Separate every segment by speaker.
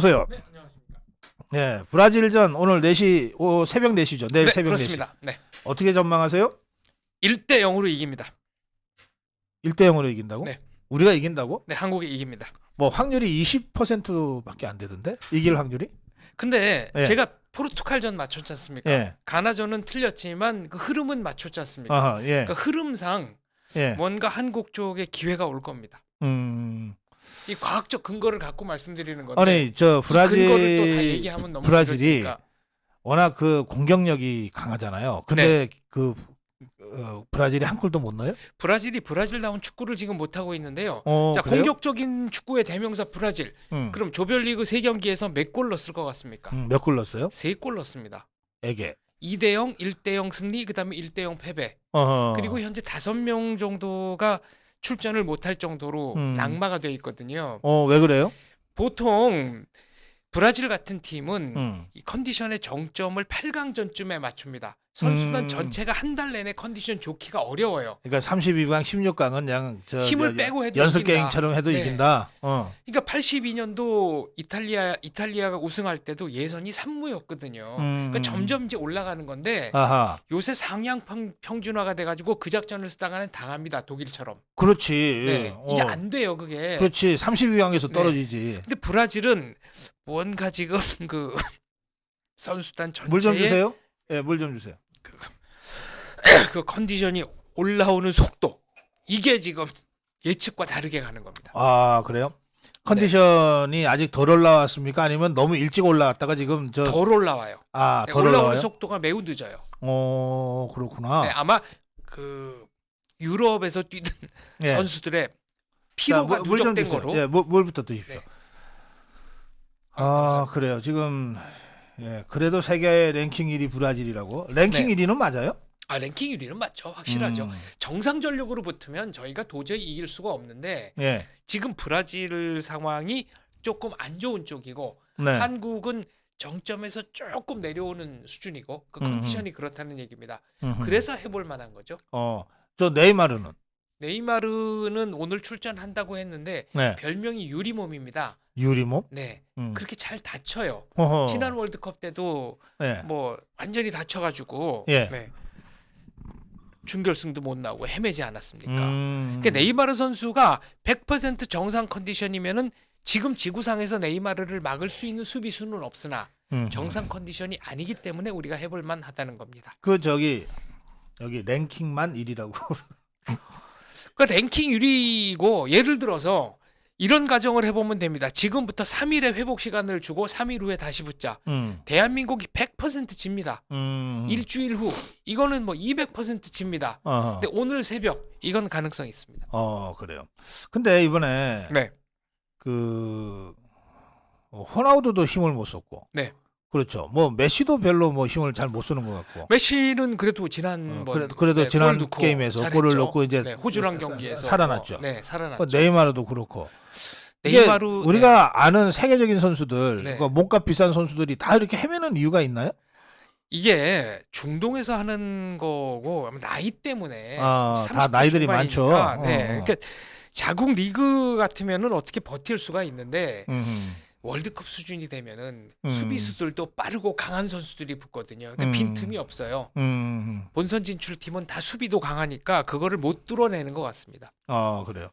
Speaker 1: 보세요.
Speaker 2: 네, 안녕하십니까.
Speaker 1: 네, 브라질전 오늘 4시, 새벽 4시죠. 내일
Speaker 2: 네,
Speaker 1: 새벽
Speaker 2: 그렇습니다.
Speaker 1: 4시.
Speaker 2: 네.
Speaker 1: 어떻게 전망하세요?
Speaker 2: 1대 0으로 이깁니다.
Speaker 1: 1대 0으로 이긴다고?
Speaker 2: 네.
Speaker 1: 우리가 이긴다고?
Speaker 2: 네, 한국이 이깁니다.
Speaker 1: 뭐 확률이 20%밖에 안 되던데? 이길 확률이?
Speaker 2: 근데
Speaker 1: 예.
Speaker 2: 제가 포르투갈전 맞췄지 않습니까?
Speaker 1: 예.
Speaker 2: 가나전은 틀렸지만 그 흐름은 맞췄지 않습니까?
Speaker 1: 아하, 예.
Speaker 2: 그 흐름상
Speaker 1: 예.
Speaker 2: 뭔가 한국 쪽에 기회가 올 겁니다. 이 과학적 근거를 갖고 말씀드리는 건데
Speaker 1: 아니, 저
Speaker 2: 이 근거를 또 다
Speaker 1: 브라질
Speaker 2: 얘기하면 너무
Speaker 1: 브라질이
Speaker 2: 길어지니까.
Speaker 1: 워낙 그 공격력이 강하잖아요. 근데 그 브라질이 한 골도 못 넣어요?
Speaker 2: 브라질이 브라질다운 축구를 지금 못 하고 있는데요. 자,
Speaker 1: 그래요?
Speaker 2: 공격적인 축구의 대명사 브라질. 그럼 조별리그 3경기에서 몇 골 넣었을 것 같습니까?
Speaker 1: 몇 골 넣었어요?
Speaker 2: 3골 넣었습니다.
Speaker 1: 에게.
Speaker 2: 2대 0, 1대 0 승리, 그다음에 1대 0 패배. 그리고 현재 5명 정도가 출전을 못할 정도로 낙마가 돼 있거든요.
Speaker 1: 왜 그래요?
Speaker 2: 보통 브라질 같은 팀은
Speaker 1: 이
Speaker 2: 이 컨디션의 정점을 8강전쯤에 맞춥니다. 선수단 전체가 한 달 내내 컨디션 좋기가 어려워요.
Speaker 1: 그러니까 32강, 16강은 그냥
Speaker 2: 힘을 빼고 해도
Speaker 1: 연습
Speaker 2: 이긴다.
Speaker 1: 게임처럼 해도
Speaker 2: 네.
Speaker 1: 이긴다.
Speaker 2: 그러니까 82년도 이탈리아가 우승할 때도 예선이 3무였거든요. 그러니까 점점 이제 올라가는 건데
Speaker 1: 아하.
Speaker 2: 요새 상향 평준화가 돼가지고 그 작전을 쓰다가는 당합니다. 독일처럼.
Speaker 1: 그렇지.
Speaker 2: 네, 이제 안 돼요 그게.
Speaker 1: 그렇지. 32강에서
Speaker 2: 네.
Speaker 1: 떨어지지.
Speaker 2: 근데 브라질은 뭔가 지금 그 선수단
Speaker 1: 물 좀
Speaker 2: 전체에
Speaker 1: 주세요. 예, 물 좀 주세요.
Speaker 2: 그 컨디션이 올라오는 속도 이게 지금 예측과 다르게 가는 겁니다.
Speaker 1: 아, 그래요? 컨디션이 아직 덜 올라왔습니까? 아니면 너무 일찍 올라왔다가 지금
Speaker 2: 덜 올라와요.
Speaker 1: 덜
Speaker 2: 올라오는
Speaker 1: 올라와요?
Speaker 2: 속도가 매우 늦어요.
Speaker 1: 그렇구나.
Speaker 2: 네, 아마 그 유럽에서 뛰던
Speaker 1: 예.
Speaker 2: 선수들의 피로가
Speaker 1: 물 좀
Speaker 2: 누적된
Speaker 1: 주세요.
Speaker 2: 거로.
Speaker 1: 예, 물부터 드십시오.
Speaker 2: 네.
Speaker 1: 아, 그래요. 지금 그래도 세계 랭킹 1위 브라질이라고. 랭킹
Speaker 2: 네.
Speaker 1: 1위는 맞아요?
Speaker 2: 랭킹 1위는 맞죠. 확실하죠. 정상 전력으로 붙으면 저희가 도저히 이길 수가 없는데
Speaker 1: 예.
Speaker 2: 지금 브라질 상황이 조금 안 좋은 쪽이고
Speaker 1: 네.
Speaker 2: 한국은 정점에서 조금 내려오는 수준이고 그 컨디션이 그렇다는 얘기입니다. 그래서 해볼 만한 거죠.
Speaker 1: 저 네이마르는?
Speaker 2: 네이마르는 오늘 출전한다고 했는데
Speaker 1: 네.
Speaker 2: 별명이 유리몸입니다.
Speaker 1: 유리몸?
Speaker 2: 네, 그렇게 잘 다쳐요.
Speaker 1: 어허.
Speaker 2: 지난 월드컵 때도
Speaker 1: 네.
Speaker 2: 뭐 완전히 다쳐가지고
Speaker 1: 예.
Speaker 2: 네. 준결승도 못 나오고 헤매지 않았습니까?
Speaker 1: 그러니까
Speaker 2: 그러니까 네이마르 선수가 100% 정상 컨디션이면은 지금 지구상에서 네이마르를 막을 수 있는 수비수는 없으나 정상 컨디션이 아니기 때문에 우리가 해볼 만하다는 겁니다.
Speaker 1: 여기 랭킹만 1위라고.
Speaker 2: 그 랭킹 1위고 예를 들어서 이런 가정을 해보면 됩니다. 지금부터 3일의 회복 시간을 주고 3일 후에 다시 붙자. 대한민국이 100% 집니다. 일주일 후 이거는 뭐 200% 집니다. 근데 오늘 새벽 이건 가능성이 있습니다.
Speaker 1: 그래요. 근데 이번에
Speaker 2: 네.
Speaker 1: 그 호나우두도 힘을 못 썼고.
Speaker 2: 네.
Speaker 1: 그렇죠. 뭐 메시도 별로 뭐 힘을 잘 못 쓰는 것 같고.
Speaker 2: 메시는 그래도 지난
Speaker 1: 그래도 지난
Speaker 2: 골 넣고
Speaker 1: 게임에서
Speaker 2: 잘했죠.
Speaker 1: 골을 넣고 이제
Speaker 2: 네, 호주랑 경기에서
Speaker 1: 살아났죠.
Speaker 2: 네, 살아났죠.
Speaker 1: 네이마르도 그렇고.
Speaker 2: 네이마르
Speaker 1: 우리가 아는 세계적인 선수들,
Speaker 2: 네.
Speaker 1: 그러니까 몸값 비싼 선수들이 다 이렇게 헤매는 이유가 있나요?
Speaker 2: 이게 중동에서 하는 거고 아마 나이 때문에
Speaker 1: 다
Speaker 2: 30대
Speaker 1: 나이들이
Speaker 2: 중반이니까,
Speaker 1: 많죠.
Speaker 2: 네, 그러니까 자국 리그 같으면은 어떻게 버틸 수가 있는데 월드컵 수준이 되면은 수비수들도 빠르고 강한 선수들이 붙거든요. 근데 빈틈이 없어요. 본선 진출팀은 다 수비도 강하니까 그거를 못 뚫어내는 것 같습니다.
Speaker 1: 그래요.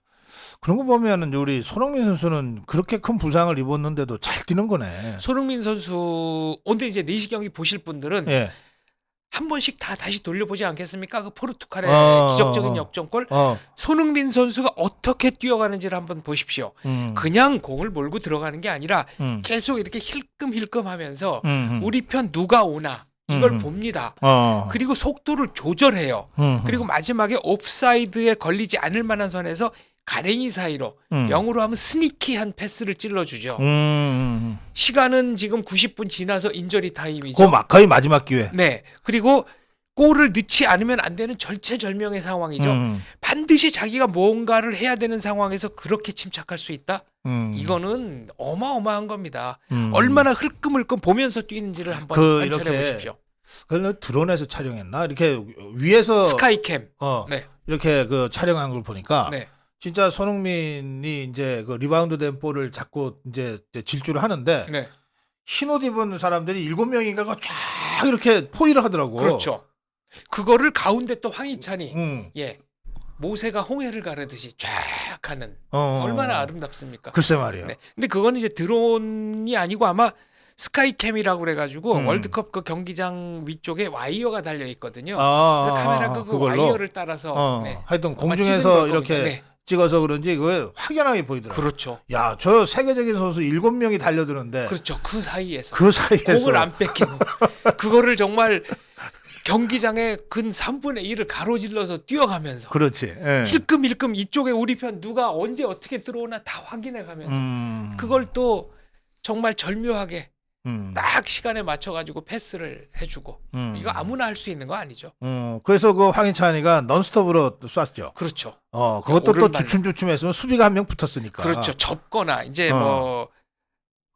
Speaker 1: 그런 거 보면은 우리 손흥민 선수는 그렇게 큰 부상을 입었는데도 잘 뛰는 거네.
Speaker 2: 손흥민 선수 오늘 이제 4시 경기 보실 분들은
Speaker 1: 예.
Speaker 2: 한 번씩 다 다시 돌려보지 않겠습니까? 그 포르투갈의 기적적인 역전골. 손흥민 선수가 어떻게 뛰어가는지를 한번 보십시오. 그냥 공을 몰고 들어가는 게 아니라 계속 이렇게 힐끔힐끔 하면서 우리 편 누가 오나 이걸 봅니다. 그리고 속도를 조절해요. 그리고 마지막에 옵사이드에 걸리지 않을 만한 선에서 가랭이 사이로 영어로 하면 스니키한 패스를 찔러주죠. 시간은 지금 90분 지나서 인저리 타임이죠.
Speaker 1: 거의 마지막 기회.
Speaker 2: 네. 그리고 골을 넣지 않으면 안 되는 절체절명의 상황이죠. 반드시 자기가 뭔가를 해야 되는 상황에서 그렇게 침착할 수 있다? 이거는 어마어마한 겁니다. 얼마나 흘끔흘끔 보면서 뛰는지를 한번 관찰해 보십시오.
Speaker 1: 그걸 드론에서 촬영했나? 이렇게 위에서
Speaker 2: 스카이캠.
Speaker 1: 네. 이렇게 그 촬영한 걸 보니까
Speaker 2: 네.
Speaker 1: 진짜 손흥민이 이제 그 리바운드 된 볼을 잡고 이제 질주를 하는데
Speaker 2: 네.
Speaker 1: 흰 옷 입은 사람들이 7명인가가 쫙 이렇게 포위를 하더라고.
Speaker 2: 그렇죠. 그거를 가운데 또 황희찬이
Speaker 1: 응.
Speaker 2: 예. 모세가 홍해를 가르듯이 쫙 하는
Speaker 1: 어.
Speaker 2: 얼마나 아름답습니까?
Speaker 1: 글쎄 말이에요.
Speaker 2: 네. 근데 그거는 이제 드론이 아니고 아마 스카이캠이라고 그래가지고 월드컵 그 경기장 위쪽에 와이어가 달려 있거든요. 그래서 카메라 끄고
Speaker 1: 그걸로?
Speaker 2: 와이어를 따라서 네.
Speaker 1: 하여튼
Speaker 2: 아마 찍은
Speaker 1: 공중에서
Speaker 2: 걸
Speaker 1: 이렇게
Speaker 2: 겁니다. 네.
Speaker 1: 찍어서 그런지 그게 확연하게 보이더라고요.
Speaker 2: 그렇죠.
Speaker 1: 야, 저 세계적인 선수 7명이 달려드는데
Speaker 2: 그렇죠. 그 사이에서
Speaker 1: 그 사이에서
Speaker 2: 공을 안 뺏기고 그거를 정말 경기장의 근 3분의 1을 가로질러서 뛰어가면서
Speaker 1: 그렇지. 예.
Speaker 2: 힐끔힐끔 이쪽에 우리 편 누가 언제 어떻게 들어오나 다 확인해 가면서 그걸 또 정말 절묘하게 딱 시간에 맞춰 가지고 패스를 해주고 이거 아무나 할 수 있는 거 아니죠.
Speaker 1: 그래서 그 황희찬이가 넌스톱으로 쐈죠.
Speaker 2: 그렇죠.
Speaker 1: 그것도 또
Speaker 2: 오른발.
Speaker 1: 주춤주춤했으면 수비가 한 명 붙었으니까.
Speaker 2: 그렇죠. 접거나 이제 뭐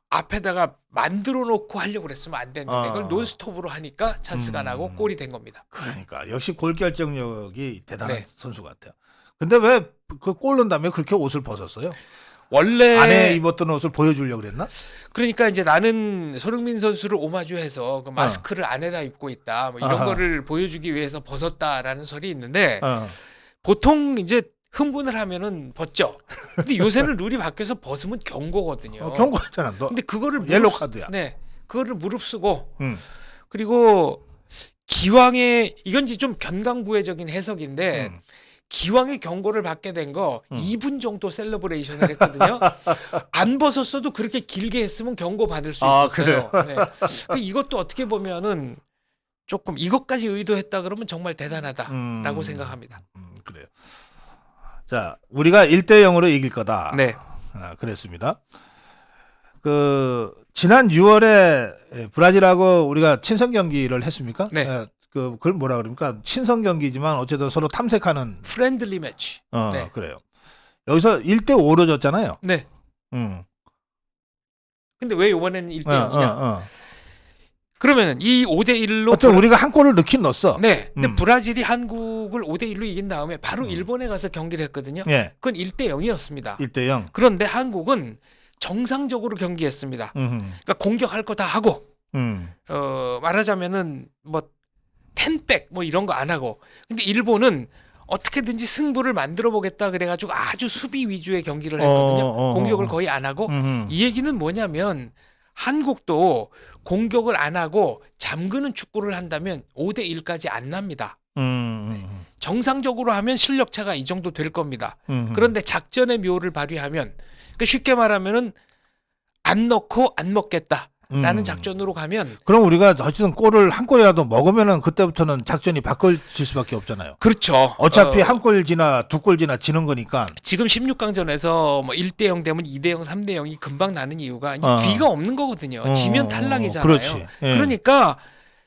Speaker 2: 앞에다가 만들어 놓고 하려고 그랬으면 안 됐는데 그걸 논스톱으로 하니까 찬스가 나고 골이 된 겁니다.
Speaker 1: 그러니까 역시 골 결정력이 대단한
Speaker 2: 네.
Speaker 1: 선수 같아요. 근데 왜 그 골 넣은 다음에 그렇게 옷을 벗었어요?
Speaker 2: 원래
Speaker 1: 안에 입었던 옷을 보여주려고 그랬나?
Speaker 2: 그러니까 이제 나는 손흥민 선수를 오마주해서 그 마스크를 안에다 입고 있다 뭐 이런
Speaker 1: 아하.
Speaker 2: 거를 보여주기 위해서 벗었다라는 설이 있는데
Speaker 1: 어.
Speaker 2: 보통 이제 흥분을 하면은 벗죠. 근데 요새는 룰이 바뀌어서 벗으면 경고거든요.
Speaker 1: 경고했잖아. 너
Speaker 2: 근데 그거를
Speaker 1: 옐로 카드야.
Speaker 2: 네, 그거를 무릅쓰고
Speaker 1: 응.
Speaker 2: 그리고 기왕에 이건 이제 좀 견강부회적인 해석인데 기왕에 경고를 받게 된 거 2분 정도 셀러브레이션을 했거든요. 안 벗었어도 그렇게 길게 했으면 경고 받을 수 있었어요. 네. 그 이것도 어떻게 보면은 조금 이것까지 의도했다 그러면 정말 대단하다라고 생각합니다.
Speaker 1: 그래요. 자, 우리가 1대0으로 이길 거다.
Speaker 2: 네.
Speaker 1: 그랬습니다. 그 지난 6월에 브라질하고 우리가 친선 경기를 했습니까?
Speaker 2: 네.
Speaker 1: 그걸 뭐라 그럽니까? 친선 경기지만 어쨌든 서로 탐색하는.
Speaker 2: 프렌들리 매치. 네.
Speaker 1: 그래요. 여기서 1대5로 졌잖아요.
Speaker 2: 네.
Speaker 1: 음.
Speaker 2: 근데 왜 이번에는 1대0이냐? 그러면은 이 5대1로
Speaker 1: 어쨌든 우리가 한 골을 넣긴 넣었어.
Speaker 2: 네. 근데 브라질이 한국을 5대1로 이긴 다음에 바로 일본에 가서 경기를 했거든요.
Speaker 1: 예.
Speaker 2: 그건 1대0이었습니다.
Speaker 1: 1대0.
Speaker 2: 그런데 한국은 정상적으로 경기했습니다. 그러니까 공격할 거 다 하고 말하자면은 뭐 텐백 뭐 이런 거 안 하고 근데 일본은 어떻게든지 승부를 만들어 보겠다 그래가지고 아주 수비 위주의 경기를 했거든요. 공격을 거의 안 하고 이 얘기는 뭐냐면 한국도 공격을 안 하고 잠그는 축구를 한다면 5대1까지 안 납니다. 네. 정상적으로 하면 실력 차가 이 정도 될 겁니다. 그런데 작전의 묘를 발휘하면 그러니까 쉽게 말하면은 안 넣고 안 먹겠다라는 작전으로 가면
Speaker 1: 그럼 우리가 어쨌든 골을 한 골이라도 먹으면은 그때부터는 작전이 바꿔질 수밖에 없잖아요.
Speaker 2: 그렇죠.
Speaker 1: 어차피 한 골 지나 두 골 지나 지는 거니까.
Speaker 2: 지금 16강전에서 뭐 1대0 되면 2대0, 3대0이 금방 나는 이유가 이제 귀가 없는 거거든요. 지면 탈락이잖아요.
Speaker 1: 그렇지. 예.
Speaker 2: 그러니까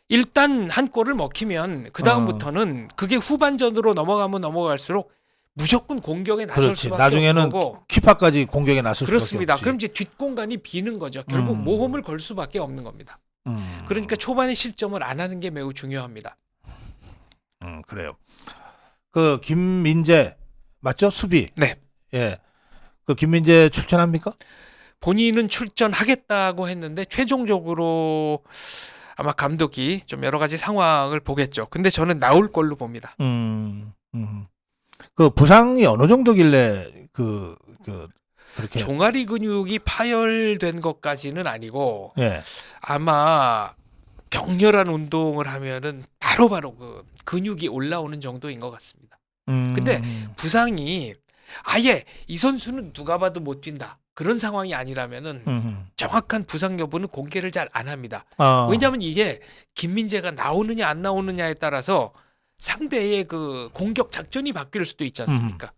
Speaker 2: 일단 한 골을 먹히면 그 다음부터는 그게 후반전으로 넘어가면 넘어갈수록 무조건 공격에 나설
Speaker 1: 그렇지.
Speaker 2: 수밖에
Speaker 1: 나중에는
Speaker 2: 없는 거고
Speaker 1: 키파까지 공격에 나설
Speaker 2: 그렇습니다.
Speaker 1: 수밖에 없지.
Speaker 2: 그럼 이제 뒷공간이 비는 거죠. 결국 모험을 걸 수밖에 없는 겁니다. 그러니까 초반에 실점을 안 하는 게 매우 중요합니다.
Speaker 1: 그래요. 그 김민재 맞죠? 수비.
Speaker 2: 네.
Speaker 1: 예. 그 김민재 출전합니까?
Speaker 2: 본인은 출전하겠다고 했는데 최종적으로 아마 감독이 좀 여러 가지 상황을 보겠죠. 근데 저는 나올 걸로 봅니다.
Speaker 1: 그 부상이 어느 정도길래 그렇게
Speaker 2: 종아리 근육이 파열된 것까지는 아니고
Speaker 1: 예.
Speaker 2: 아마 격렬한 운동을 하면은 바로바로 그 근육이 올라오는 정도인 것 같습니다. 근데 부상이 아예 이 선수는 누가 봐도 못 뛴다. 그런 상황이 아니라면은 정확한 부상 여부는 공개를 잘 안 합니다. 왜냐하면 이게 김민재가 나오느냐 안 나오느냐에 따라서 상대의 그 공격 작전이 바뀔 수도 있지 않습니까?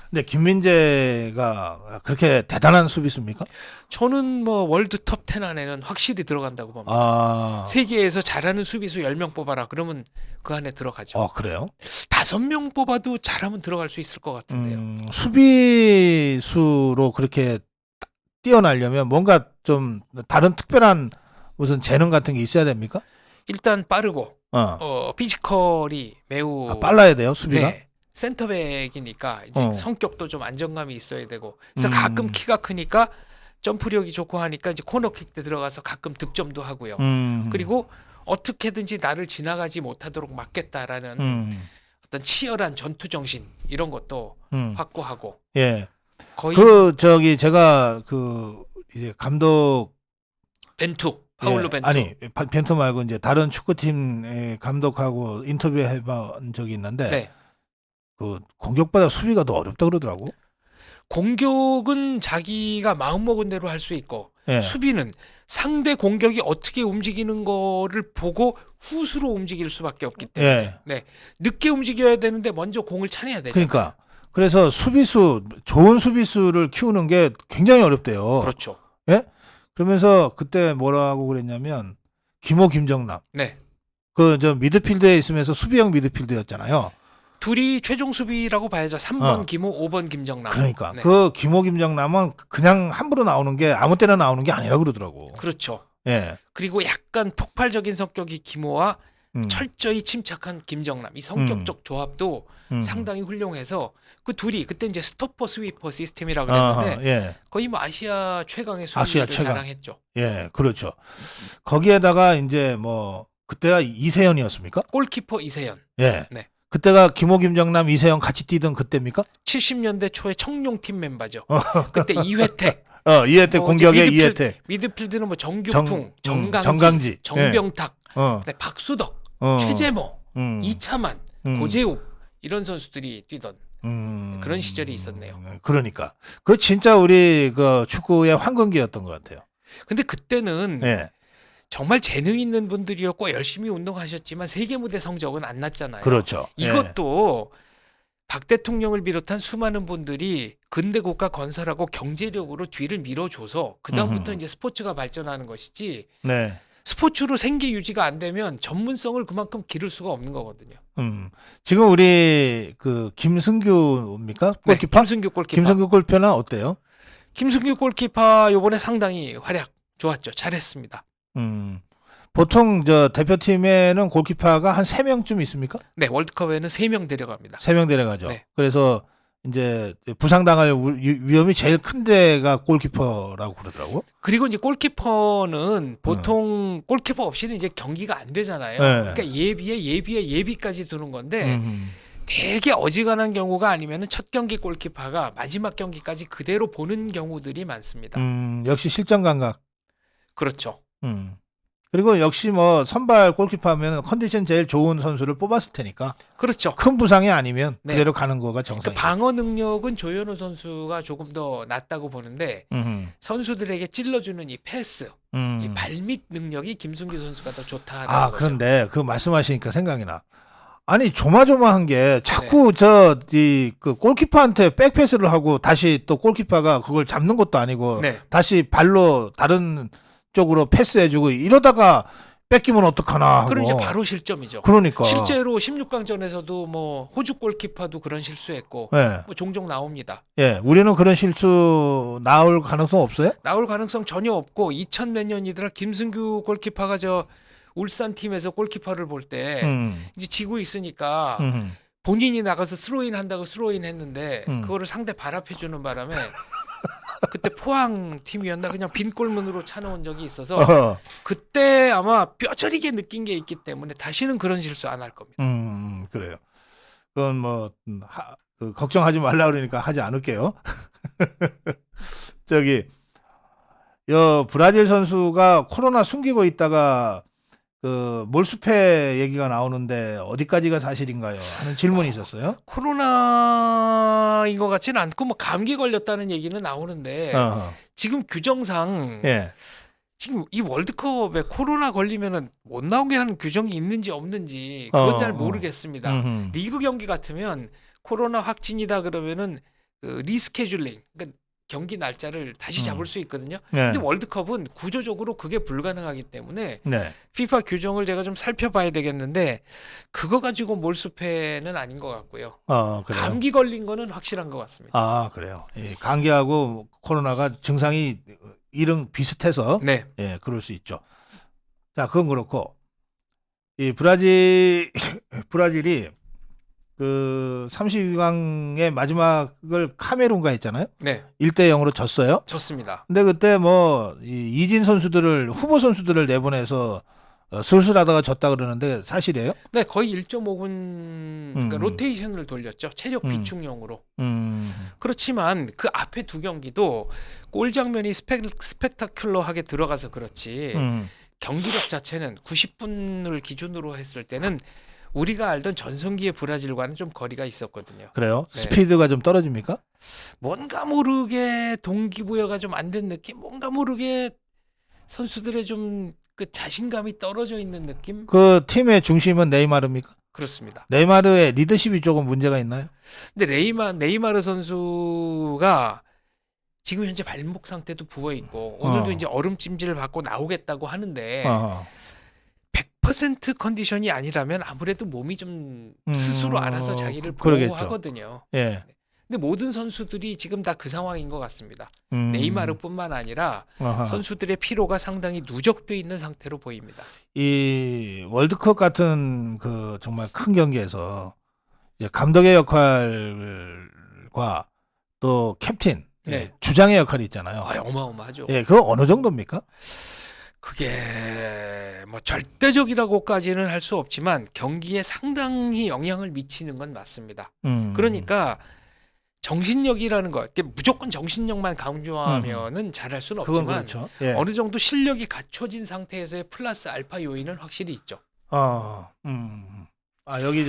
Speaker 1: 근데 김민재가 그렇게 대단한 수비수입니까?
Speaker 2: 저는 뭐 월드 톱 10 안에는 확실히 들어간다고 봅니다. 세계에서 잘하는 수비수 10명 뽑아라. 그러면 그 안에 들어가죠.
Speaker 1: 그래요?
Speaker 2: 5명 뽑아도 잘하면 들어갈 수 있을 것 같은데요.
Speaker 1: 수비수로 그렇게 뛰어나려면 뭔가 좀 다른 특별한 무슨 재능 같은 게 있어야 됩니까?
Speaker 2: 일단 빠르고 피지컬이 매우
Speaker 1: 빨라야 돼요, 수비가?
Speaker 2: 네, 센터백이니까 이제
Speaker 1: 어.
Speaker 2: 성격도 좀 안정감이 있어야 되고 그래서 가끔 키가 크니까 점프력이 좋고 하니까 이제 코너킥 때 들어가서 가끔 득점도 하고요. 그리고 어떻게든지 나를 지나가지 못하도록 막겠다라는 어떤 치열한 전투 정신 이런 것도 확고하고
Speaker 1: 예.
Speaker 2: 거의
Speaker 1: 제가 이제 감독
Speaker 2: 벤투 파울로
Speaker 1: 예,
Speaker 2: 벤투
Speaker 1: 아니 벤투 말고 이제 다른 축구팀 감독하고 인터뷰 해본 적이 있는데
Speaker 2: 네.
Speaker 1: 그 공격보다 수비가 더 어렵다 그러더라고.
Speaker 2: 공격은 자기가 마음먹은 대로 할 수 있고
Speaker 1: 예.
Speaker 2: 수비는 상대 공격이 어떻게 움직이는 거를 보고 후수로 움직일 수밖에 없기 때문에
Speaker 1: 예.
Speaker 2: 네. 늦게 움직여야 되는데 먼저 공을 차내야 되잖아요.
Speaker 1: 그러니까 그래서 좋은 수비수를 키우는 게 굉장히 어렵대요.
Speaker 2: 그렇죠.
Speaker 1: 예? 그러면서 그때 뭐라고 그랬냐면 김호 김정남
Speaker 2: 네.
Speaker 1: 저 미드필드에 있으면서 수비형 미드필드였잖아요.
Speaker 2: 둘이 최종 수비라고 봐야죠. 3번 김호, 5번 김정남.
Speaker 1: 그러니까
Speaker 2: 네.
Speaker 1: 그 김호 김정남은 그냥 함부로 나오는 게 아무 때나 나오는 게 아니라 그러더라고.
Speaker 2: 그렇죠.
Speaker 1: 예.
Speaker 2: 그리고 약간 폭발적인 성격이 김호와
Speaker 1: 음.
Speaker 2: 철저히 침착한 김정남. 이 성격적 조합도 상당히 훌륭해서 그 둘이 그때 이제 스토퍼 스위퍼 시스템이라고 그랬는데
Speaker 1: 예.
Speaker 2: 거의 뭐 아시아 최강의
Speaker 1: 아시아
Speaker 2: 수비를
Speaker 1: 최강.
Speaker 2: 자랑했죠.
Speaker 1: 예, 그렇죠. 거기에다가 이제 뭐 그때가 이세현이었습니까?
Speaker 2: 골키퍼 이세현.
Speaker 1: 예.
Speaker 2: 네.
Speaker 1: 그때가 김호 김정남 이세현 같이 뛰던 그때입니까?
Speaker 2: 70년대 초에 청룡팀 멤버죠. 그때 이회택.
Speaker 1: 이회택 공격의 이회택.
Speaker 2: 미드필드는 뭐 정규풍, 정강지,
Speaker 1: 정강지.
Speaker 2: 정병탁,
Speaker 1: 예.
Speaker 2: 네, 박수덕,
Speaker 1: 어.
Speaker 2: 최재모, 이차만,
Speaker 1: 음.
Speaker 2: 고재욱 이런 선수들이 뛰던 그런 시절이 있었네요.
Speaker 1: 그러니까 그 진짜 우리 그 축구의 황금기였던 것 같아요.
Speaker 2: 근데 그때는
Speaker 1: 예.
Speaker 2: 정말 재능 있는 분들이었고 열심히 운동하셨지만 세계 무대 성적은 안 났잖아요.
Speaker 1: 그렇죠.
Speaker 2: 이것도 박 대통령을 비롯한 수많은 분들이 근대 국가 건설하고 경제력으로 뒤를 밀어줘서 그다음부터 이제 스포츠가 발전하는 것이지
Speaker 1: 네.
Speaker 2: 스포츠로 생계 유지가 안 되면 전문성을 그만큼 기를 수가 없는 거거든요.
Speaker 1: 지금 우리 그 김승규입니까? 골키퍼?
Speaker 2: 네, 김승규 골키퍼.
Speaker 1: 김승규 골키퍼는 어때요?
Speaker 2: 김승규 골키퍼 요번에 상당히 활약 좋았죠. 잘했습니다.
Speaker 1: 보통 저 대표팀에는 골키퍼가 한 3명쯤 있습니까?
Speaker 2: 네, 월드컵에는 3명 데려갑니다.
Speaker 1: 3명 데려가죠.
Speaker 2: 네.
Speaker 1: 그래서 이제 부상당할 위험이 제일 큰 데가 골키퍼라고 그러더라고.
Speaker 2: 그리고 이제 골키퍼는 보통 골키퍼 없이는 이제 경기가 안 되잖아요.
Speaker 1: 네.
Speaker 2: 그러니까 예비까지 두는 건데 되게 어지간한 경우가 아니면은 첫 경기 골키퍼가 마지막 경기까지 그대로 보는 경우들이 많습니다.
Speaker 1: 역시 실전 감각.
Speaker 2: 그렇죠.
Speaker 1: 그리고 역시 뭐 선발 골키퍼 하면 컨디션 제일 좋은 선수를 뽑았을 테니까
Speaker 2: 그렇죠.
Speaker 1: 큰 부상이 아니면
Speaker 2: 네.
Speaker 1: 그대로 가는 거가
Speaker 2: 그
Speaker 1: 정상이죠.
Speaker 2: 방어 능력은 조현우 선수가 조금 더 낫다고 보는데 선수들에게 찔러주는 이 패스, 이 발밑 능력이 김승규 선수가 더 좋다는 거죠.
Speaker 1: 그런데 그 말씀하시니까 생각이 나. 아니 조마조마한 게 자꾸 그 골키퍼한테 백패스를 하고 다시 또 골키퍼가 그걸 잡는 것도 아니고
Speaker 2: 네.
Speaker 1: 다시 발로 다른 쪽으로 패스해주고 이러다가 뺏기면 어떡하나 하고.
Speaker 2: 그럼 이제 바로 실점이죠.
Speaker 1: 그러니까.
Speaker 2: 실제로 16강전에서도 뭐 호주 골키퍼도 그런 실수했고
Speaker 1: 예.
Speaker 2: 뭐 종종 나옵니다.
Speaker 1: 예, 우리는 그런 실수 나올 가능성 없어요?
Speaker 2: 나올 가능성 전혀 없고 2000 몇 년이더라 김승규 골키퍼가 저 울산 팀에서 골키퍼를 볼 때 이제 지고 있으니까 본인이 나가서 스로인 한다고 스로인 했는데 그거를 상대 발압해 주는 바람에 그때 포항 팀이었나 그냥 빈 골문으로 차놓은 적이 있어서 그때 아마 뼈저리게 느낀 게 있기 때문에 다시는 그런 실수 안 할 겁니다.
Speaker 1: 그래요. 그건 뭐 걱정하지 말라 그러니까 하지 않을게요. 브라질 선수가 코로나 숨기고 있다가 그 몰수패 얘기가 나오는데 어디까지가 사실인가요? 하는 질문이 있었어요.
Speaker 2: 코로나인 것 같지는 않고 뭐 감기 걸렸다는 얘기는 나오는데 지금 규정상 지금 이 월드컵에 코로나 걸리면은 못 나오게 하는 규정이 있는지 없는지 그건 잘 모르겠습니다. 리그 경기 같으면 코로나 확진이다 그러면은 그 리스케줄링 그러니까 경기 날짜를 다시 잡을 수 있거든요. 근데 월드컵은 구조적으로 그게 불가능하기 때문에 FIFA 규정을 제가 좀 살펴봐야 되겠는데 그거 가지고 몰수패는 아닌 것 같고요.
Speaker 1: 그래요?
Speaker 2: 감기 걸린 거는 확실한 것 같습니다.
Speaker 1: 그래요. 예, 감기하고 코로나가 증상이 비슷해서
Speaker 2: 네.
Speaker 1: 예, 그럴 수 있죠. 자, 그건 그렇고 이 브라질이 그 32강의 마지막을 카메룬과 했잖아요.
Speaker 2: 네,
Speaker 1: 1대 0으로 졌어요.
Speaker 2: 좋습니다.
Speaker 1: 근데 그때 뭐 이진 선수들을 후보 선수들을 내보내서 술술하다가 졌다 그러는데 사실이에요?
Speaker 2: 네, 거의 1.5분 그러니까 로테이션을 돌렸죠. 체력
Speaker 1: 음.
Speaker 2: 비축용으로.
Speaker 1: 음.
Speaker 2: 그렇지만 그 앞에 두 경기도 골 장면이 스펙타큘러하게 들어가서 그렇지 경기력 자체는 90분을 기준으로 했을 때는 우리가 알던 전성기의 브라질과는 좀 거리가 있었거든요.
Speaker 1: 그래요?
Speaker 2: 네.
Speaker 1: 스피드가 좀 떨어집니까?
Speaker 2: 뭔가 모르게 동기부여가 좀 안 된 느낌? 뭔가 모르게 선수들의 좀 그 자신감이 떨어져 있는 느낌?
Speaker 1: 그 팀의 중심은 네이마르입니까?
Speaker 2: 그렇습니다.
Speaker 1: 네이마르의 리더십이 조금 문제가 있나요?
Speaker 2: 근데 네이마르 선수가 지금 현재 발목 상태도 부어 있고 오늘도 이제 얼음찜질을 받고 나오겠다고 하는데 100% 컨디션이 아니라면 아무래도 몸이 좀 스스로 알아서 자기를
Speaker 1: 그러겠죠.
Speaker 2: 보호하거든요.
Speaker 1: 예.
Speaker 2: 근데 모든 선수들이 지금 다 그 상황인 것 같습니다. 네이마르뿐만 아니라 선수들의 피로가 상당히 누적돼 있는 상태로 보입니다.
Speaker 1: 이 월드컵 같은 그 정말 큰 경기에서 이제 감독의 역할과 또 캡틴,
Speaker 2: 네.
Speaker 1: 주장의 역할이 있잖아요.
Speaker 2: 어마어마하죠.
Speaker 1: 예, 그거 어느 정도입니까?
Speaker 2: 그게 뭐 절대적이라고까지는 할 수 없지만 경기에 상당히 영향을 미치는 건 맞습니다. 그러니까 정신력이라는 거, 이게 무조건 정신력만 강조하면은 잘할 수는
Speaker 1: 그건
Speaker 2: 없지만
Speaker 1: 그렇죠. 예.
Speaker 2: 어느 정도 실력이 갖춰진 상태에서의 플러스 알파 요인은 확실히 있죠.
Speaker 1: 여기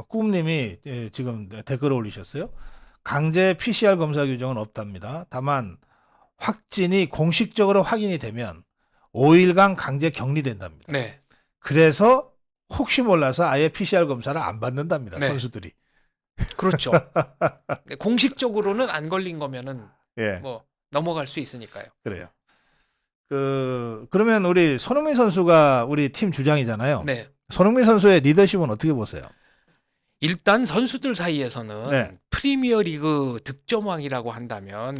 Speaker 1: 꾸님이 지금 댓글을 올리셨어요. 강제 PCR 검사 규정은 없답니다. 다만 확진이 공식적으로 확인이 되면 5일간 강제 격리된답니다.
Speaker 2: 네.
Speaker 1: 그래서 혹시 몰라서 아예 PCR 검사를 안 받는답니다.
Speaker 2: 네.
Speaker 1: 선수들이.
Speaker 2: 그렇죠. 공식적으로는 안 걸린 거면은
Speaker 1: 예.
Speaker 2: 뭐 넘어갈 수 있으니까요.
Speaker 1: 그래요. 그러면 우리 손흥민 선수가 우리 팀 주장이잖아요.
Speaker 2: 네.
Speaker 1: 손흥민 선수의 리더십은 어떻게 보세요?
Speaker 2: 일단 선수들 사이에서는
Speaker 1: 네.
Speaker 2: 프리미어리그 득점왕이라고 한다면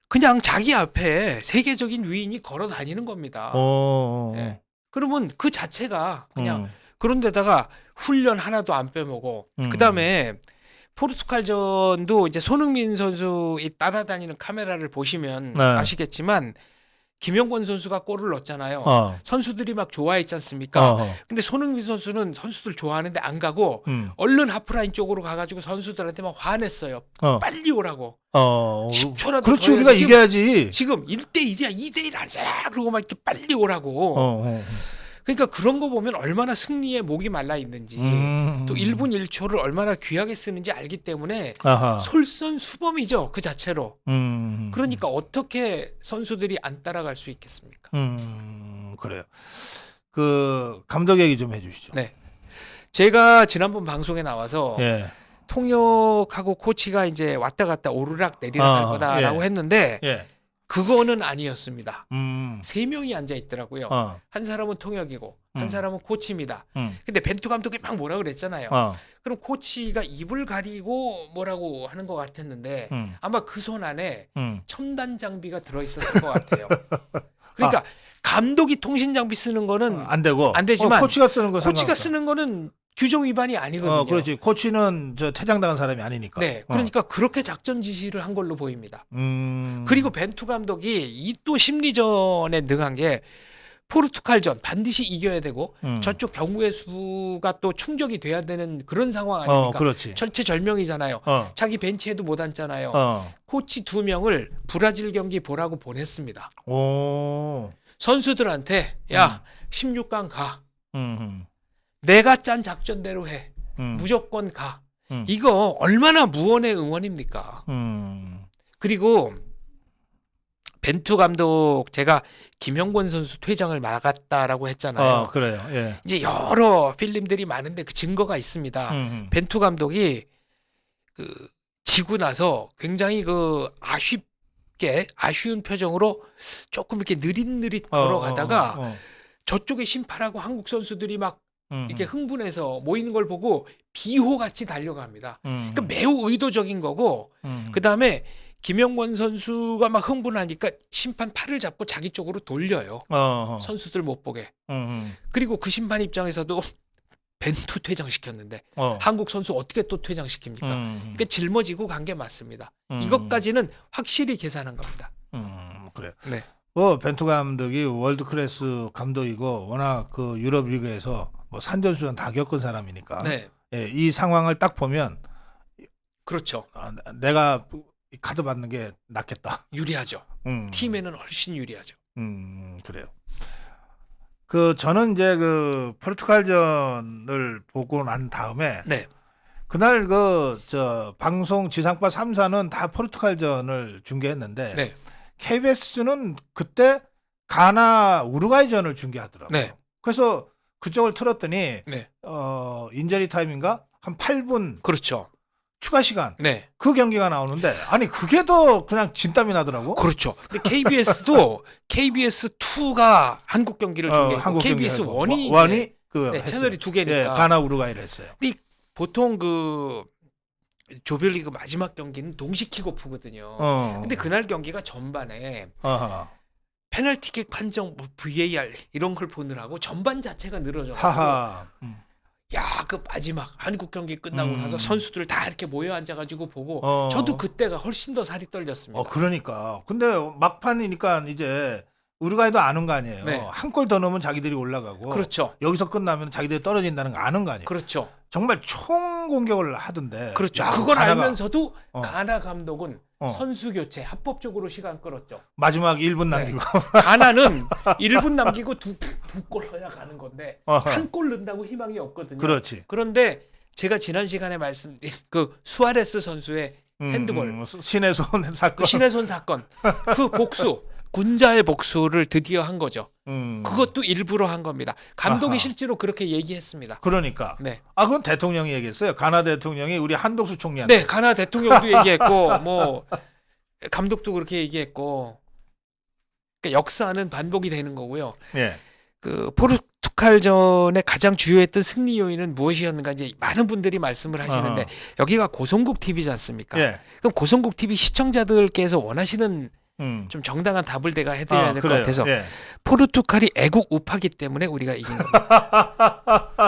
Speaker 2: 그냥 자기 앞에 세계적인 위인이 걸어 다니는 겁니다. 네. 그러면 그 자체가 그냥 그런 데다가 훈련 하나도 안 빼먹고 그다음에 포르투갈전도 이제 손흥민 선수 이 따라다니는 카메라를 보시면
Speaker 1: 네.
Speaker 2: 아시겠지만 김영권 선수가 골을 넣었잖아요. 선수들이 막 좋아했지 않습니까? 근데 손흥민 선수는 선수들 좋아하는데 안 가고 얼른 하프라인 쪽으로 가가지고 선수들한테 막 화냈어요. 빨리 오라고. 10초라도
Speaker 1: 그렇지,
Speaker 2: 더
Speaker 1: 우리가
Speaker 2: 해야지.
Speaker 1: 이겨야지.
Speaker 2: 지금 1대1이야. 2대1 하잖아. 그러고 막 이렇게 빨리 오라고. 그러니까 그런 거 보면 얼마나 승리에 목이 말라 있는지 또 1분 1초를 얼마나 귀하게 쓰는지 알기 때문에 솔선수범이죠. 그 자체로. 그러니까 어떻게 선수들이 안 따라갈 수 있겠습니까?
Speaker 1: 그래요. 그 감독 얘기 좀 해주시죠.
Speaker 2: 네. 제가 지난번 방송에 나와서
Speaker 1: 예.
Speaker 2: 통역하고 코치가 이제 왔다 갔다 오르락 내리락 할 거다라고 했는데 그거는 아니었습니다. 3명이 앉아 있더라고요. 한 사람은 통역이고 한 사람은 코치입니다. 근데 벤투 감독이 막 뭐라 그랬잖아요. 그럼 코치가 입을 가리고 뭐라고 하는 것 같았는데 아마 그 손 안에 첨단 장비가 들어있었을 것 같아요. 그러니까 감독이 통신 장비 쓰는 거는
Speaker 1: 안 되고
Speaker 2: 안 되지만
Speaker 1: 코치가 쓰는 거
Speaker 2: 코치가 쓰는 거는 규정 위반이 아니거든요.
Speaker 1: 그렇지. 코치는 퇴장당한 사람이 아니니까.
Speaker 2: 네, 그러니까 그렇게 작전 지시를 한 걸로 보입니다. 그리고 벤투 감독이 이 또 심리전에 능한 게 포르투갈전 반드시 이겨야 되고 저쪽 경우의 수가 또 충족이 돼야 되는 그런 상황 아닙니까?
Speaker 1: 그렇지.
Speaker 2: 절체절명이잖아요. 자기 벤치에도 못 앉잖아요. 코치 2명을 브라질 경기 보라고 보냈습니다. 선수들한테 야 16강 가. 내가 짠 작전대로 해. 무조건 가. 이거 얼마나 무언의 응원입니까? 그리고 벤투 감독 제가 김영권 선수 퇴장을 막았다라고 했잖아요.
Speaker 1: 그래요. 예.
Speaker 2: 이제 여러 필름들이 많은데 그 증거가 있습니다. 벤투 감독이 그 지고 나서 굉장히 그 아쉬운 표정으로 조금 이렇게 느릿느릿 걸어가다가 저쪽에 심판하고 한국 선수들이 막 이렇게 흥분해서 모이는 걸 보고 비호같이 달려갑니다. 그러니까 매우 의도적인 거고 그다음에 김영권 선수가 막 흥분하니까 심판 팔을 잡고 자기 쪽으로 돌려요. 선수들 못 보게. 그리고 그 심판 입장에서도 벤투 퇴장시켰는데 한국 선수 어떻게 또 퇴장시킵니까? 그러니까 짊어지고 간 게 맞습니다. 이것까지는 확실히 계산한 겁니다.
Speaker 1: 그래요.
Speaker 2: 네.
Speaker 1: 벤투 감독이 월드 클래스 감독이고 워낙 그 유럽 리그에서 뭐 산전수전 다 겪은 사람이니까
Speaker 2: 네.
Speaker 1: 예, 이 상황을 딱 보면
Speaker 2: 그렇죠.
Speaker 1: 내가 카드 받는 게 낫겠다.
Speaker 2: 유리하죠. 팀에는 훨씬 유리하죠.
Speaker 1: 그래요. 저는 이제 그 포르투갈전을 보고 난 다음에
Speaker 2: 네.
Speaker 1: 그날 방송 지상파 3사는 다 포르투갈전을 중계했는데
Speaker 2: 네.
Speaker 1: KBS는 그때 가나 우루과이전을 중계하더라고요.
Speaker 2: 네.
Speaker 1: 그래서 그쪽을 틀었더니
Speaker 2: 네.
Speaker 1: 인저리 타임인가 한 8분
Speaker 2: 그렇죠.
Speaker 1: 추가 시간
Speaker 2: 네.
Speaker 1: 그 경기가 나오는데 아니 그게 더 그냥 진땀이 나더라고.
Speaker 2: 그렇죠. 근데 KBS도 KBS2가 한국 경기를 중계했고
Speaker 1: 한국
Speaker 2: KBS1이
Speaker 1: 원이
Speaker 2: 네, 채널이 두 개니까.
Speaker 1: 예, 가나 우루과이를 했어요.
Speaker 2: 근데 보통 그 조별리그 마지막 경기는 동시 킥오프거든요. 근데 그날 경기가 전반에 페널티킥 판정, 뭐 VAR 이런 걸 보느라고 전반 자체가 늘어져가지고 야, 그 마지막 한국 경기 끝나고 나서 선수들 다 이렇게 모여 앉아가지고 보고 저도 그때가 훨씬 더 살이 떨렸습니다.
Speaker 1: 그러니까. 근데 막판이니까 이제 우루과이도 아는 거 아니에요.
Speaker 2: 네.
Speaker 1: 한 골 더 넣으면 자기들이 올라가고
Speaker 2: 그렇죠.
Speaker 1: 여기서 끝나면 자기들이 떨어진다는 거 아는 거 아니에요.
Speaker 2: 그렇죠.
Speaker 1: 정말 총공격을 하던데.
Speaker 2: 그렇죠.
Speaker 1: 야,
Speaker 2: 그걸
Speaker 1: 가나가,
Speaker 2: 알면서도 가나 감독은 선수 교체 합법적으로 시간 끌었죠.
Speaker 1: 마지막 1분 남기고.
Speaker 2: 가나는 1분 남기고 두 골 넣어야 가는 건데 한 골 넣는다고 희망이 없거든요.
Speaker 1: 그렇지.
Speaker 2: 그런데 제가 지난 시간에 말씀드린 그 수아레스 선수의 핸드볼
Speaker 1: 신의 손 사건.
Speaker 2: 그 신의 손 사건 그 복수 군자의 복수를 드디어 한 거죠. 그것도 일부러 한 겁니다. 감독이 실제로 그렇게 얘기했습니다.
Speaker 1: 그러니까.
Speaker 2: 네.
Speaker 1: 그건 대통령이 얘기했어요. 가나 대통령이 우리 한독수 총리한테.
Speaker 2: 네, 가나 대통령도 얘기했고 뭐 감독도 그렇게 얘기했고. 그러니까 역사는 반복이 되는 거고요.
Speaker 1: 예.
Speaker 2: 그 포르투갈전의 가장 주요했던 승리 요인은 무엇이었는가 이제 많은 분들이 말씀을 하시는데 여기가 고성국 TV지 않습니까?
Speaker 1: 예.
Speaker 2: 그럼 고성국 TV 시청자들께서 원하시는 좀 정당한 답을 내가 해드려야 될 것 같아서
Speaker 1: 예.
Speaker 2: 포르투갈이 애국 우파기 때문에 우리가 이긴 겁니다.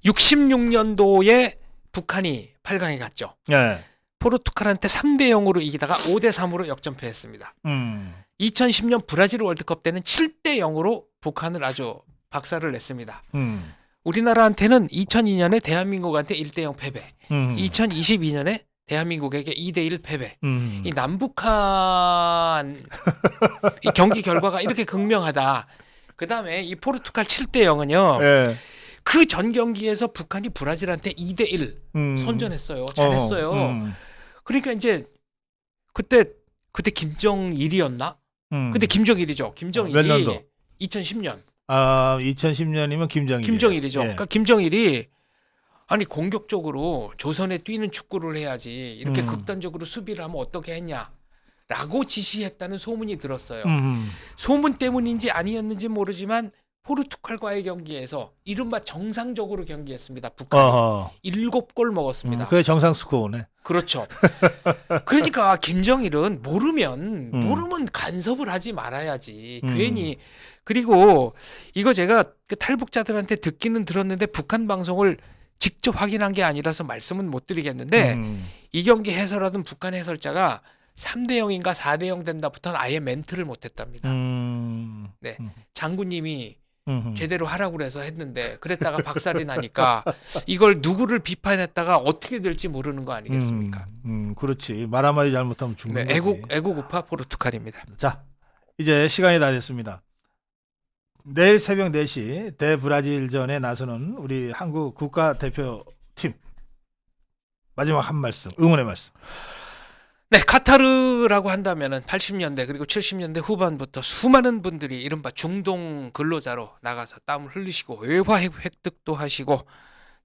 Speaker 2: 66년도에 북한이 8강에 갔죠.
Speaker 1: 예.
Speaker 2: 포르투갈한테 3대 0으로 이기다가 5대 3으로 역전패했습니다. 2010년 브라질 월드컵 때는 7대 0으로 북한을 아주 박살을 냈습니다. 우리나라한테는 2002년에 대한민국한테 1대 0 패배, 2022년에 대한민국에게 2대 1 패배. 이 남북한 이 경기 결과가 이렇게 극명하다. 그다음에 이 포르투갈 7대 0은요.
Speaker 1: 예.
Speaker 2: 그 전 경기에서 북한이 브라질한테 2대 1 선전했어요. 잘했어요. 그러니까 이제 그때 김정일이었나? 그때 김정일이죠. 김정일이
Speaker 1: 몇 년도?
Speaker 2: 2010년.
Speaker 1: 2010년이면
Speaker 2: 김정일이죠.
Speaker 1: 예.
Speaker 2: 그러니까 김정일이 아니 공격적으로 조선에 뛰는 축구를 해야지 이렇게 극단적으로 수비를 하면 어떻게 했냐라고 지시했다는 소문이 들었어요. 소문 때문인지 아니었는지 모르지만 포르투갈과의 경기에서 이른바 정상적으로 경기했습니다. 북한이 7골 먹었습니다.
Speaker 1: 그게 정상 스코어네.
Speaker 2: 그렇죠. 그러니까 김정일은 모르면 간섭을 하지 말아야지. 괜히. 그리고 이거 제가 그 탈북자들한테 듣기는 들었는데 북한 방송을 직접 확인한 게 아니라서 말씀은 못 드리겠는데 이 경기 해설하던 북한 해설자가 3대 0인가 4대 0 된다부터는 아예 멘트를 못 했답니다. 네. 장군님이 제대로 하라고 그래서 했는데 그랬다가 박살이 나니까 이걸 누구를 비판했다가 어떻게 될지 모르는 거 아니겠습니까?
Speaker 1: 그렇지. 말 한마디 잘못하면 죽는
Speaker 2: 네,
Speaker 1: 거지.
Speaker 2: 애국 우파 포르투갈입니다.
Speaker 1: 자, 이제 시간이 다 됐습니다. 내일 새벽 4시 대브라질전에 나서는 우리 한국 국가대표팀 마지막 한 말씀, 응원의 말씀.
Speaker 2: 네, 카타르라고 한다면은 80년대 그리고 70년대 후반부터 수많은 분들이 이른바 중동 근로자로 나가서 땀을 흘리시고 외화 획득도 하시고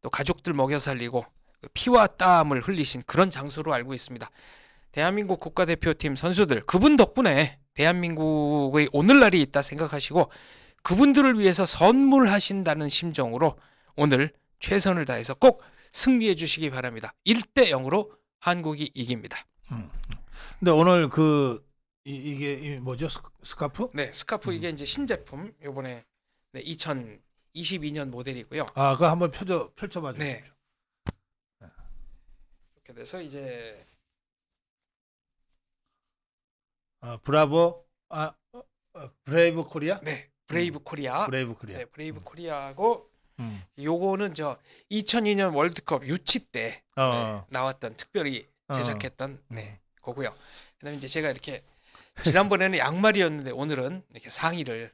Speaker 2: 또 가족들 먹여 살리고 피와 땀을 흘리신 그런 장소로 알고 있습니다. 대한민국 국가대표팀 선수들 그분 덕분에 대한민국의 오늘날이 있다 생각하시고 그분들을 위해서 선물하신다는 심정으로 오늘 최선을 다해서 꼭 승리해 주시기 바랍니다. 1대 0으로 한국이 이깁니다.
Speaker 1: 근데 오늘 이게 뭐죠? 스카프?
Speaker 2: 네, 스카프 이게 이제 신제품 요번에 2022 22년 모델이고요.
Speaker 1: 아, 그거 한번 펼쳐봐 주십시오.
Speaker 2: 네. 이렇게 돼서 이제
Speaker 1: 브라보, 브레이브 코리아?
Speaker 2: 네, 브레이브 코리아.
Speaker 1: 브레이브 코리아.
Speaker 2: 네, 브레이브 코리아고 요거는 저 2002년 월드컵 유치 때 나왔던 특별히 제작했던 거고요. 그다음에 이제 제가 이렇게 지난번에는 양말이었는데 오늘은 이렇게 상의를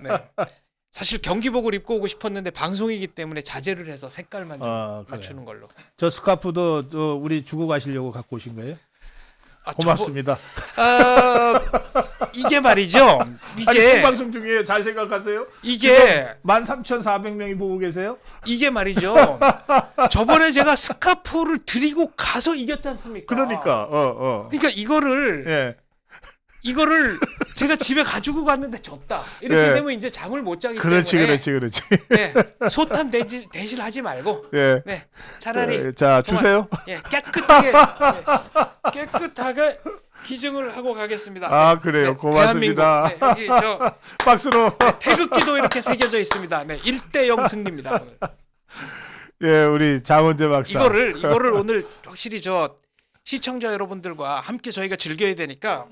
Speaker 2: 네. 사실 경기복을 입고 오고 싶었는데 방송이기 때문에 자제를 해서 색깔만 좀 맞추는 걸로.
Speaker 1: 저 스카프도 또 우리 주고 가시려고 갖고 오신 거예요? 고맙습니다.
Speaker 2: 이게 말이죠.
Speaker 1: 아니, 생방송 중에 잘 생각하세요?
Speaker 2: 이게
Speaker 1: 13,400명이 보고 계세요?
Speaker 2: 이게 말이죠. 저번에 제가 스카프를 드리고 가서 이겼지 않습니까?
Speaker 1: 그러니까.
Speaker 2: 그러니까 이거를 제가 집에 가지고 갔는데 졌다. 이렇게 되면 이제 잠을 못 자기 때문에.
Speaker 1: 그렇지.
Speaker 2: 네, 소탐 대실 하지 말고. 네, 차라리.
Speaker 1: 자, 주세요.
Speaker 2: 깨끗하게 기증을 하고 가겠습니다.
Speaker 1: 아, 그래요.
Speaker 2: 네,
Speaker 1: 고맙습니다.
Speaker 2: 대한민국. 여기 저
Speaker 1: 박수로.
Speaker 2: 태극기도 이렇게 새겨져 있습니다. 네, 1대0 승리입니다. 오늘.
Speaker 1: 예, 우리 장원재 박사.
Speaker 2: 이거를 오늘 확실히 저 시청자 여러분들과 함께 저희가 즐겨야 되니까.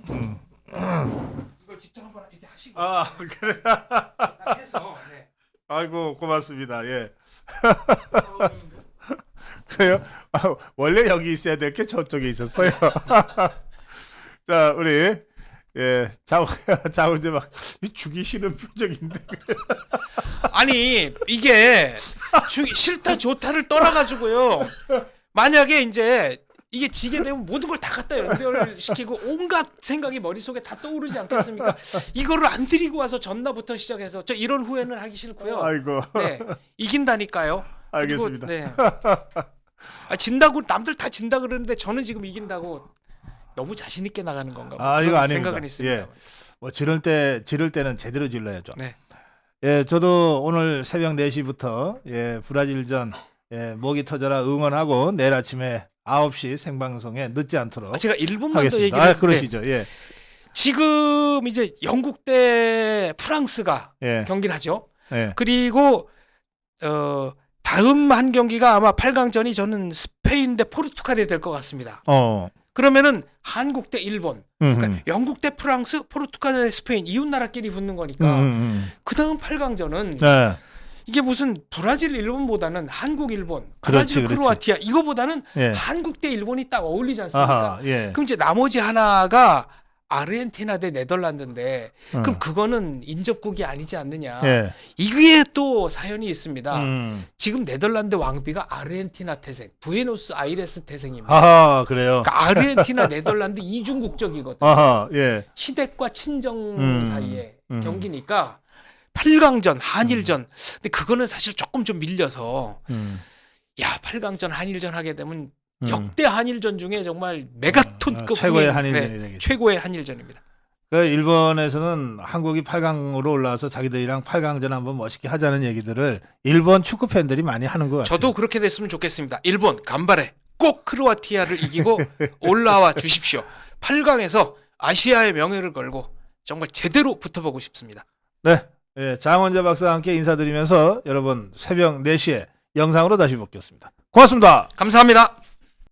Speaker 2: 이걸 직접 한번 이렇게 하시고.
Speaker 1: 그래.
Speaker 2: 딱 해서. 네.
Speaker 1: 아이고, 고맙습니다. 예. 그래요? 원래 여기 있어야 될 게 저쪽에 있었어요. 자, 우리 자원재 막 죽이시는 표정인데.
Speaker 2: 아니 이게 싫다 좋다를 떠나가지고요. 만약에 이제 이게 지게 되면 모든 걸 다 갖다 연결시키고 온갖 생각이 머릿속에 다 떠오르지 않겠습니까? 이거를 안 드리고 와서 전나부터 시작해서 저 이런 후회는 하기 싫고요.
Speaker 1: 아이고.
Speaker 2: 네, 이긴다니까요.
Speaker 1: 알겠습니다.
Speaker 2: 그리고, 네. 진다고 남들 다 진다 그러는데 저는 지금 이긴다고 너무 자신 있게 나가는 건가?
Speaker 1: 이거 아닙니다.
Speaker 2: 생각은 있습니다.
Speaker 1: 예. 뭐 지를 때는 제대로 질러야죠.
Speaker 2: 네.
Speaker 1: 예, 저도 오늘 새벽 4시부터 브라질전 목이 터져라 응원하고 내일 아침에 9시 생방송에 늦지 않도록
Speaker 2: 제가 1분만
Speaker 1: 하겠습니다.
Speaker 2: 더 얘기를
Speaker 1: 그러시죠. 예.
Speaker 2: 지금 이제 영국 대 프랑스가 경기를 하죠. 그리고 다음 한 경기가 아마 8강전이 저는 스페인 대 포르투갈이 될 것 같습니다. 그러면은 한국 대 일본, 그러니까 영국 대 프랑스, 포르투갈 대 스페인 이웃 나라끼리 붙는 거니까 그 다음 8강전은 이게 무슨 브라질 일본보다는 한국 일본, 브라질 크로아티아 이거보다는 한국 대 일본이 딱 어울리지 않습니까? 그럼 이제 나머지 하나가 아르헨티나 대 네덜란드인데 그럼 그거는 인접국이 아니지 않느냐. 이게 또 사연이 있습니다. 지금 네덜란드 왕비가 아르헨티나 태생, 부에노스 아이레스 태생입니다.
Speaker 1: 그래요.
Speaker 2: 그러니까 아르헨티나 네덜란드 이중 국적이거든요. 시댁과 친정 사이의 경기니까 8강전 한일전. 근데 그거는 사실 조금 좀 밀려서 8강전 한일전 하게 되면 역대 한일전 중에 정말 메가톤급
Speaker 1: 최고의 한일전이 되겠죠.
Speaker 2: 최고의 한일전입니다.
Speaker 1: 그 일본에서는 한국이 8강으로 올라와서 자기들이랑 8강전 한번 멋있게 하자는 얘기들을 일본 축구 팬들이 많이 하는 것 같아요.
Speaker 2: 저도 그렇게 됐으면 좋겠습니다. 일본 간발에 꼭 크로아티아를 이기고 올라와 주십시오. 8강에서 아시아의 명예를 걸고 정말 제대로 붙어보고 싶습니다.
Speaker 1: 네, 장원재 박사와 함께 인사드리면서 여러분 새벽 4시에 영상으로 다시 뵙겠습니다. 고맙습니다.
Speaker 2: 감사합니다.